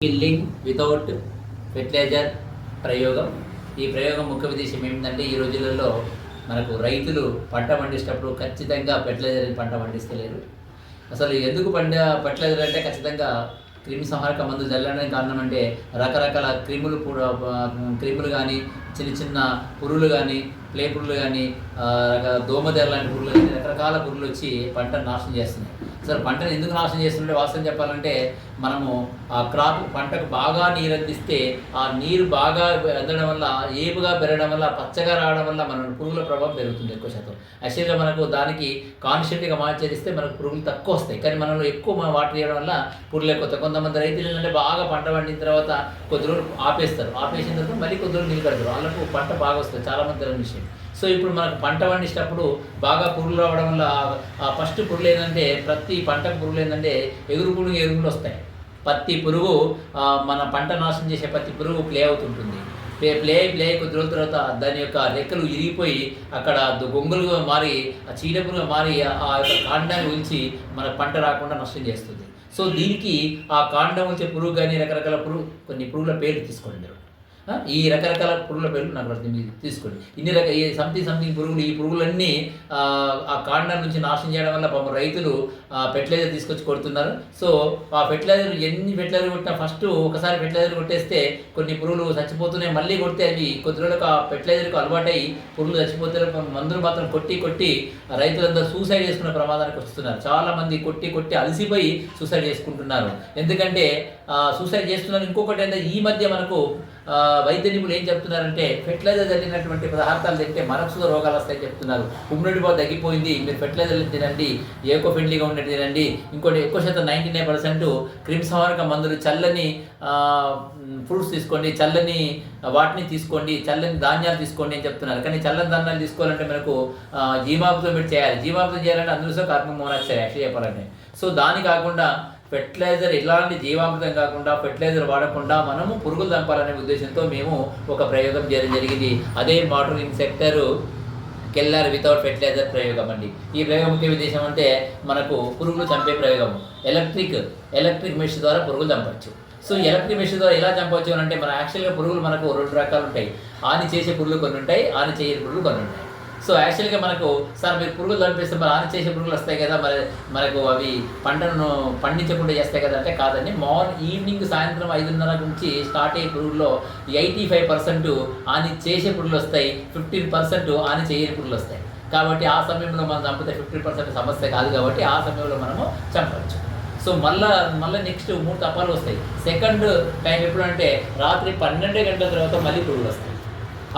Killing without fertiliser ప్రయోగం. ఈ ప్రయోగం ముఖ్య ఉద్దేశం ఏమిటంటే, ఈ రోజులలో మనకు రైతులు పంట పండించేటప్పుడు ఖచ్చితంగా ఫెర్టిలైజర్ పంట పండిస్తలేరు. అసలు ఎందుకు ఫెర్టిలైజర్ అంటే ఖచ్చితంగా క్రిమి సంహారక మందు చల్లడానికి కారణం అంటే రకరకాల క్రిములు కానీ, చిన్న చిన్న పురుగులు కానీ, ప్లే పురుగులు కానీ, దోమతెర లాంటి పురుగులు కానీ, రకరకాల పురుగులు వచ్చి పంటను నాశనం చేస్తున్నాయి. అసలు పంటను ఎందుకు నాశనం చేస్తుంటే వాస్తవం చెప్పాలంటే, మనము ఆ క్రాప్ పంటకు బాగా నీరు అందిస్తే ఆ నీరు బాగా అందడం వల్ల, ఏపుగా పెరగడం వల్ల, పచ్చగా రావడం వల్ల మన పురుగుల ప్రభావం పెరుగుతుంది ఎక్కువ శాతం. యాక్చువల్గా మనకు దానికి కాన్స్టెంట్గా మార్చేస్తే మనకు పురుగులు తక్కువ వస్తాయి, కానీ మనలో ఎక్కువ వాటర్ చేయడం వల్ల పురుగులు ఎక్కువ వస్తాయి. కొంతమంది రైతులు ఏంటంటే బాగా పంట పండిన తర్వాత కొద్ది రోజులు ఆపేసిన తర్వాత మళ్ళీ కొద్ది రోజులు నీళ్ళు కడతారు, వాళ్ళకు పంట బాగా వస్తుంది. చాలామంది తెలియని విషయం. సో ఇప్పుడు మనకు పంట పండించేటప్పుడు బాగా పురుగులు రావడం వల్ల ఆ ఫస్ట్ పురుగులు ఏంటంటే, ప్రతి పంటకు పురుగులు ఏంటంటే ఎగురుపులు వస్తాయి. ప్రతి పురుగు మన పంట నాశనం చేసే ప్రతి పురుగు ప్లే అవుతుంటుంది. ప్లే కొద్ది రోజుల తర్వాత దాని యొక్క రెక్కలు ఇరిగిపోయి అక్కడ గొంగులుగా మారి, ఆ చీడపురుగా మారి ఆ యొక్క కాండాన్ని ఉంచి మన పంట రాకుండా నష్టం చేస్తుంది. సో దీనికి ఆ కాండం వచ్చే పురుగు కానీ, రకరకాల కొన్ని పురుగుల పేర్లు తీసుకోండి మీరు. ఈ రకరకాల పురుగుల పేర్లు నాకు తీసుకోండి. సంథింగ్ పురుగులు, ఈ పురుగులన్నీ ఆ కాండం నుంచి నాశనం చేయడం వల్ల పాపం రైతులు ఫెర్టిలైజర్ తీసుకొచ్చి కొడుతున్నారు. సో ఆ ఫెర్టిలైజర్ ఎన్ని ఫెర్టిలైజర్ కొట్టినా ఫస్ట్ ఒకసారి ఫెర్టిలైజర్ కొట్టేస్తే కొన్ని పురుగులు చచ్చిపోతున్నాయి. మళ్ళీ కొడితే అవి కొద్ది రోజులకు ఆ ఫెర్టిలైజర్కి అలవాటై పురుగులు చచ్చిపోతారు. మందులు మాత్రం కొట్టి రైతులందరూ సూసైడ్ చేసుకునే ప్రమాదానికి వస్తున్నారు. చాలామంది కొట్టి అలసిపోయి సూసైడ్ చేసుకుంటున్నారు. ఎందుకంటే సూసైడ్ చేస్తున్నారు. ఇంకొకటి ఏంటంటే, ఈ మధ్య మనకు వైద్య నిపుణులు ఏం చెప్తున్నారంటే, ఫెర్టిలైజర్ తగ్గినటువంటి పదార్థాలు తింటే మనకు రోగాలు వస్తాయని చెప్తున్నారు. ఇమ్యూనిటీ పవర్ తగ్గిపోయింది, మీరు ఫెర్టిలైజర్లు తినండి, ఏకో ఫ్రెండ్లీగా ఉండేది తినండి. ఇంకోటి ఎక్కువ శాతం 99% క్రిమి సంహారక మందులు, చల్లని ఫ్రూట్స్ తీసుకోండి, చల్లని వాటిని తీసుకోండి, చల్లని ధాన్యాలు తీసుకోండి అని చెప్తున్నారు. కానీ చల్లని ధాన్యాలు తీసుకోవాలంటే మనకు జీవామృతం పెట్టి చేయాలి. జీవామృతం చేయాలంటే అందులో కార్బన్ మోనాక్సైడ్ యాక్చువల్ చెప్పాలంటే. సో దాని కాకుండా ఫెర్టిలైజర్, ఇలాంటి జీవామృతం కాకుండా ఫెర్టిలైజర్ వాడకుండా మనము పురుగులు చంపాలనే ఉద్దేశంతో మేము ఒక ప్రయోగం చేయడం జరిగింది. అదే వాటర్ ఇన్సెక్టర్ కిల్లర్ వితౌట్ ఫెర్టిలైజర్ ప్రయోగం అండి. ఈ ప్రయోగం ముఖ్య ఉద్దేశం అంటే, మనకు పురుగులు చంపే ప్రయోగం. ఎలక్ట్రిక్ మెష్ ద్వారా పురుగులు చంపచ్చు. సో ఎలక్ట్రిక్ మెష్ ద్వారా ఎలా చంపవచ్చు అని అంటే, మన యాక్చువల్గా పురుగులు మనకు 2 రకాలు ఉంటాయి. ఆని చేసే పురుగులు కొన్ని ఉంటాయి, ఆని చేయని పురుగులు కొన్ని ఉంటాయి. సో యాక్చువల్గా మనకు మీరు పురుగులు చంపేస్తే మరి ఆని చేసే పురుగులు వస్తాయి కదా, మనకు అవి పంటను పండించకుండా చేస్తాయి కదా అంటే కాదండి. ఈవినింగ్ సాయంత్రం 5:30 నుంచి స్టార్ట్ అయ్యే పురుగుల్లో 85% ఆని చేసే పురుగులు వస్తాయి, 15% ఆని చేయని పురుగులు వస్తాయి. కాబట్టి ఆ సమయంలో మనం చంపితే 50% సమస్య కాదు, కాబట్టి ఆ సమయంలో మనము చంపచ్చు. సో మళ్ళీ నెక్స్ట్ 3 తపాలు వస్తాయి. సెకండ్ టైం ఎప్పుడు అంటే, రాత్రి 12 గంటల తర్వాత మళ్ళీ పురుగులు వస్తాయి.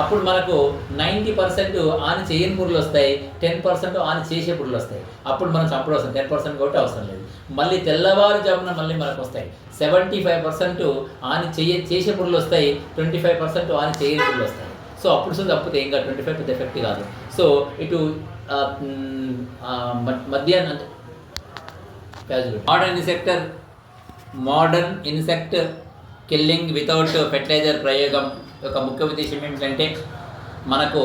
అప్పుడు మనకు 90% ఆని చేయని పురుగులు వస్తాయి, 10% ఆని చేసే పురుగులు వస్తాయి. అప్పుడు మనం చంపడం వస్తాం, 10% కాబట్టి అవసరం లేదు. మళ్ళీ తెల్లవారుజామున మళ్ళీ మనకు వస్తాయి 75% ఆని చేసే పురుగులు వస్తాయి, 25% ఆని చేయని పురుగులు వస్తాయి. సో అప్పుడు తప్పితే ఇంకా 25 పెద్ద ఎఫెక్ట్ కాదు. సో ఇటు మధ్యాహ్నం modern insect killing without fertiliser ప్రయోగం యొక్క ముఖ్య ఉద్దేశం ఏమిటంటే, మనకు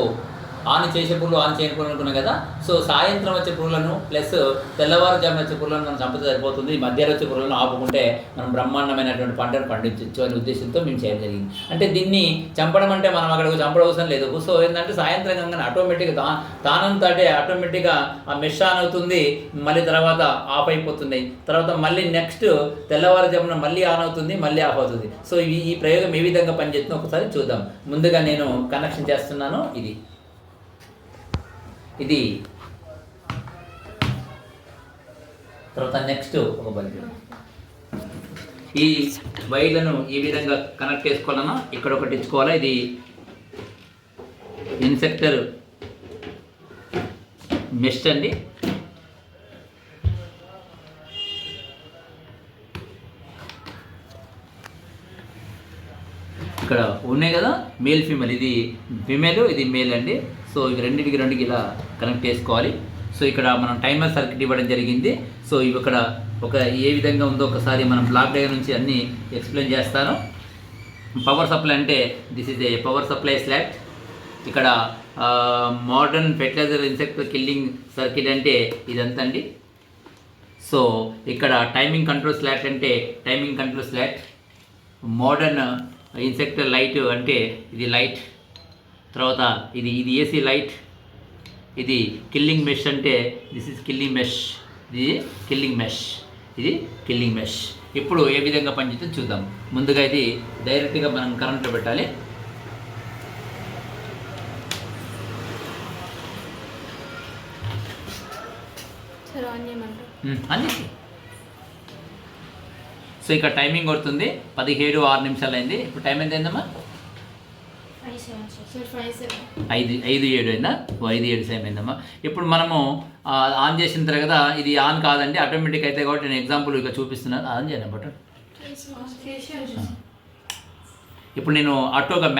ఆని చేసే పురుగులు, ఆని చేయని పురుగులు అనుకున్నాం కదా. సో సాయంత్రం వచ్చే పురుగులను ప్లస్ తెల్లవారుజామున వచ్చే పురుగులను మనం చంపితే సరిపోతుంది. మధ్యాహ్నం వచ్చే పురుగులను ఆపుకుంటే మనం బ్రహ్మాండమైనటువంటి పంటను పండించవచ్చు అనే ఉద్దేశంతో మేము చేయడం జరిగింది. అంటే దీన్ని చంపడం అంటే మనం అక్కడికి చంపడం అవసరం లేదు. సో ఏంటంటే సాయంత్రం కన్నా ఆటోమేటిక్గా తానంతటే ఆటోమేటిక్గా ఆ మెష్ ఆన్ అవుతుంది, మళ్ళీ తర్వాత ఆఫ్ అయిపోతుంది, తర్వాత మళ్ళీ నెక్స్ట్ తెల్లవారుజామున మళ్ళీ ఆన్ అవుతుంది, మళ్ళీ ఆఫ్ అవుతుంది. సో ఈ ప్రయోగం ఏ విధంగా పనిచేస్తుందో ఒకసారి చూద్దాం. ముందుగా నేను కనెక్షన్ చేస్తున్నాను. ఇది తర్వాత నెక్స్ట్ ఒక బల్బు. ఈ వైర్లను ఈ విధంగా కనెక్ట్ చేసుకోవాలన్నా ఇక్కడ ఒకటి ఇచ్చుకోవాలా. ఇది ఇన్సెక్టర్ మెష్ అండి. ఇక్కడ ఉన్నాయి కదా మేల్ ఫీమేల్, ఇది ఫీమేల్, ఇది మేల్ అండి. సో ఇవి రెండింటికి ఇలా కనెక్ట్ చేసుకోవాలి. సో ఇక్కడ మనం టైమర్ సర్క్యూట్ ఇవ్వడం జరిగింది. సో ఇవి ఇక్కడ ఏ విధంగా ఉందో ఒకసారి మనం బ్లాక్ డయాగ్రమ్ నుంచి అన్నీ ఎక్స్ప్లెయిన్ చేస్తాను. పవర్ సప్లై అంటే this is a power supply slot. ఇక్కడ modern fertilizer insect killing circuit అంటే ఇదంతా అండి. సో ఇక్కడ టైమింగ్ కంట్రోల్ స్లాట్ అంటే timing control slot. Modern insect light అంటే ఇది లైట్, తర్వాత ఇది ఏసీ లైట్, ఇది కిల్లింగ్ మెష్ అంటే దిస్ ఇస్ కిల్లింగ్ మెష్, ఇది కిల్లింగ్ మెష్, ఇది కిల్లింగ్ మెష్. ఇప్పుడు ఏ విధంగా పనిచేస్తుందో చూద్దాం. ముందుగా ఇది డైరెక్ట్గా మనం కరెంట్లో పెట్టాలి. అన్నీ సో ఇక్కడ టైమింగ్ కొడుతుంది 17:06 అయింది. ఇప్పుడు టైం ఎంత అయిందమ్మా? 5:07 అయిందా? 5:07 అయిందమ్మా. ఇప్పుడు మనము ఆన్ చేసిన తర్వాత ఇది ఆన్ కాదండి, ఆటోమేటిక్ అయితే కాబట్టి నేను ఎగ్జాంపుల్ ఇక చూపిస్తున్నాను. ఆన్ చేయను బట్ ఇప్పుడు నేను ఆటోగా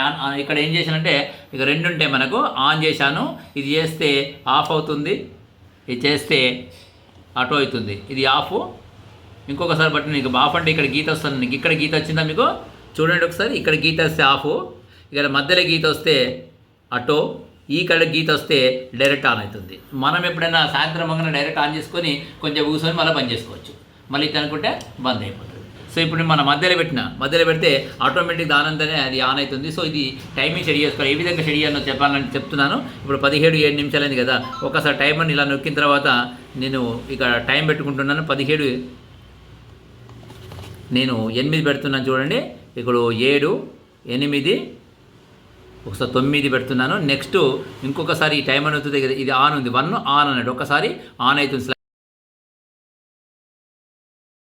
ఇక్కడ ఏం చేశానంటే ఇక రెండు ఉంటాయి మనకు. ఆన్ చేశాను, ఇది చేస్తే ఆఫ్ అవుతుంది, ఇది చేస్తే ఆటో అవుతుంది, ఇది ఆఫ్. ఇంకొకసారి బట్టి నీకు ఆఫ్ అంటే ఇక్కడ గీత వస్తుంది, నీకు ఇక్కడ గీత వచ్చిందా మీకు చూడండి ఒకసారి. ఇక్కడ గీత వస్తే ఆఫ్, ఇక్కడ మధ్యలో గీత వస్తే ఆటో, ఈ కడ గీత వస్తే డైరెక్ట్ ఆన్ అవుతుంది. మనం ఎప్పుడైనా సాయంత్రం మంగళ డైరెక్ట్ ఆన్ చేసుకొని కొంచెం కూర్చొని మళ్ళీ బంద్ చేసుకోవచ్చు, మళ్ళీ అనుకుంటే బంద్ అయిపోతుంది. సో ఇప్పుడు మన మధ్యలో పెడితే ఆటోమేటిక్ దానంతనే అది ఆన్ అవుతుంది. సో ఇది టైమింగ్ షెడ్ చేసుకోవాలి. ఏ విధంగా షెడ్ చేయాలో చెప్పాలని చెప్తున్నాను. ఇప్పుడు 17:07 అయింది కదా, ఒకసారి టైమర్ని ఇలా నొక్కిన తర్వాత నేను ఇక టైం పెట్టుకుంటున్నాను. 17 నేను 8 పెడుతున్నాను చూడండి. ఇప్పుడు 7, 8, ఒకసారి 9 పెడుతున్నాను. నెక్స్ట్ ఇంకొకసారి ఈ టైం అని అవుతుంది కదా, ఇది ఆన్ ఉంది, 1 ఆన్ అన్నాడు, ఒకసారి ఆన్ అవుతుంది.